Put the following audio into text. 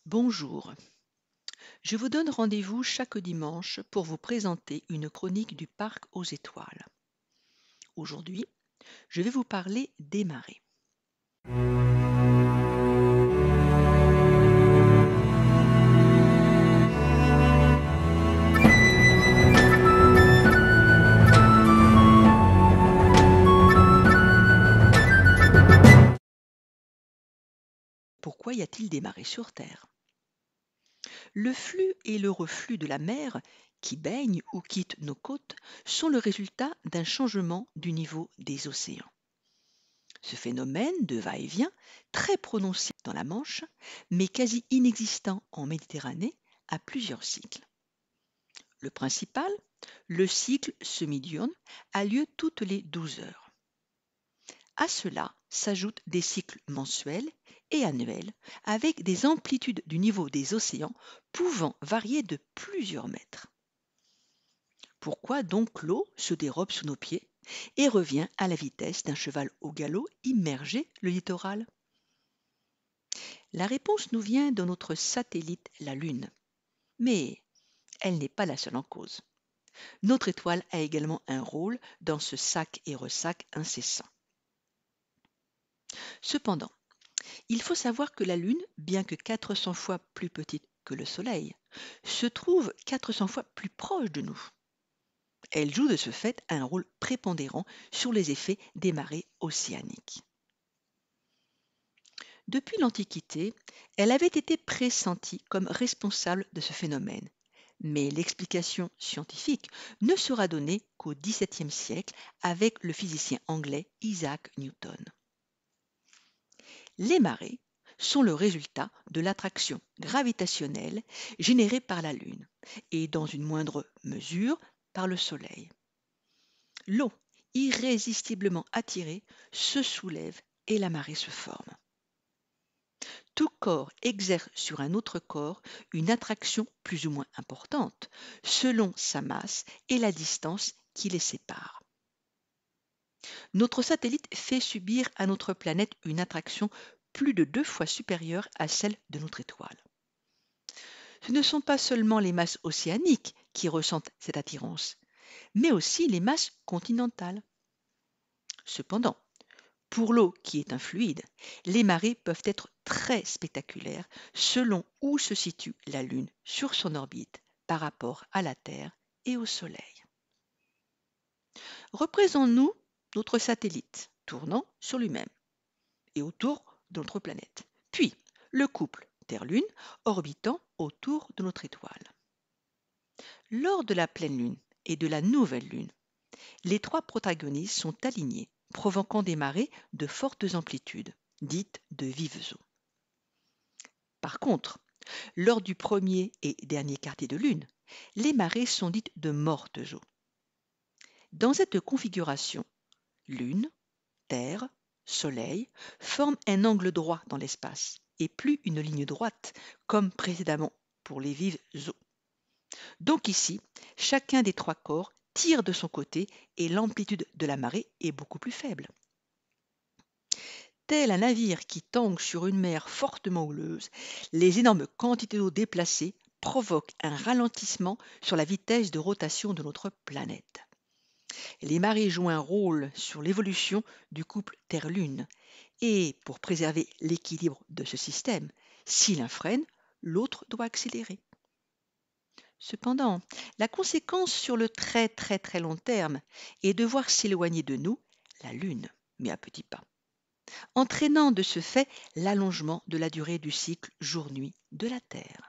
Bonjour, je vous donne rendez-vous chaque dimanche pour vous présenter une chronique du Parc aux étoiles. Aujourd'hui, je vais vous parler des marées. Pourquoi y a-t-il des marées sur Terre? Le flux et le reflux de la mer qui baigne ou quitte nos côtes sont le résultat d'un changement du niveau des océans. Ce phénomène de va-et-vient, très prononcé dans la Manche, mais quasi inexistant en Méditerranée, a plusieurs cycles. Le principal, le cycle semi-diurne, a lieu toutes les 12 heures. À cela s'ajoutent des cycles mensuels et annuels avec des amplitudes du niveau des océans pouvant varier de plusieurs mètres. Pourquoi donc l'eau se dérobe sous nos pieds et revient à la vitesse d'un cheval au galop immergé le littoral? La réponse nous vient de notre satellite, la Lune. Mais elle n'est pas la seule en cause. Notre étoile a également un rôle dans ce sac et ressac incessant. Cependant, il faut savoir que la Lune, bien que 400 fois plus petite que le Soleil, se trouve 400 fois plus proche de nous. Elle joue de ce fait un rôle prépondérant sur les effets des marées océaniques. Depuis l'Antiquité, elle avait été pressentie comme responsable de ce phénomène, mais l'explication scientifique ne sera donnée qu'au XVIIe siècle avec le physicien anglais Isaac Newton. Les marées sont le résultat de l'attraction gravitationnelle générée par la Lune et, dans une moindre mesure, par le Soleil. L'eau, irrésistiblement attirée, se soulève et la marée se forme. Tout corps exerce sur un autre corps une attraction plus ou moins importante selon sa masse et la distance qui les sépare. Notre satellite fait subir à notre planète une attraction plus de 2 fois supérieure à celle de notre étoile. Ce ne sont pas seulement les masses océaniques qui ressentent cette attirance, mais aussi les masses continentales. Cependant, pour l'eau qui est un fluide, les marées peuvent être très spectaculaires selon où se situe la Lune sur son orbite par rapport à la Terre et au Soleil. Représenons-nous notre satellite tournant sur lui-même et autour de notre planète, puis le couple Terre-Lune orbitant autour de notre étoile. Lors de la pleine Lune et de la nouvelle Lune, les trois protagonistes sont alignés, provoquant des marées de fortes amplitudes, dites de vives eaux. Par contre, lors du premier et dernier quartier de Lune, les marées sont dites de mortes eaux. Dans cette configuration, Lune, Terre, Soleil forment un angle droit dans l'espace et plus une ligne droite, comme précédemment pour les vives eaux. Donc ici, chacun des trois corps tire de son côté et l'amplitude de la marée est beaucoup plus faible. Tel un navire qui tangue sur une mer fortement houleuse, les énormes quantités d'eau déplacées provoquent un ralentissement sur la vitesse de rotation de notre planète. Les marées jouent un rôle sur l'évolution du couple Terre-Lune et pour préserver l'équilibre de ce système, si l'un freine, l'autre doit accélérer. Cependant, la conséquence sur le très long terme est de voir s'éloigner de nous la Lune, mais à petits pas, entraînant de ce fait l'allongement de la durée du cycle jour-nuit de la Terre.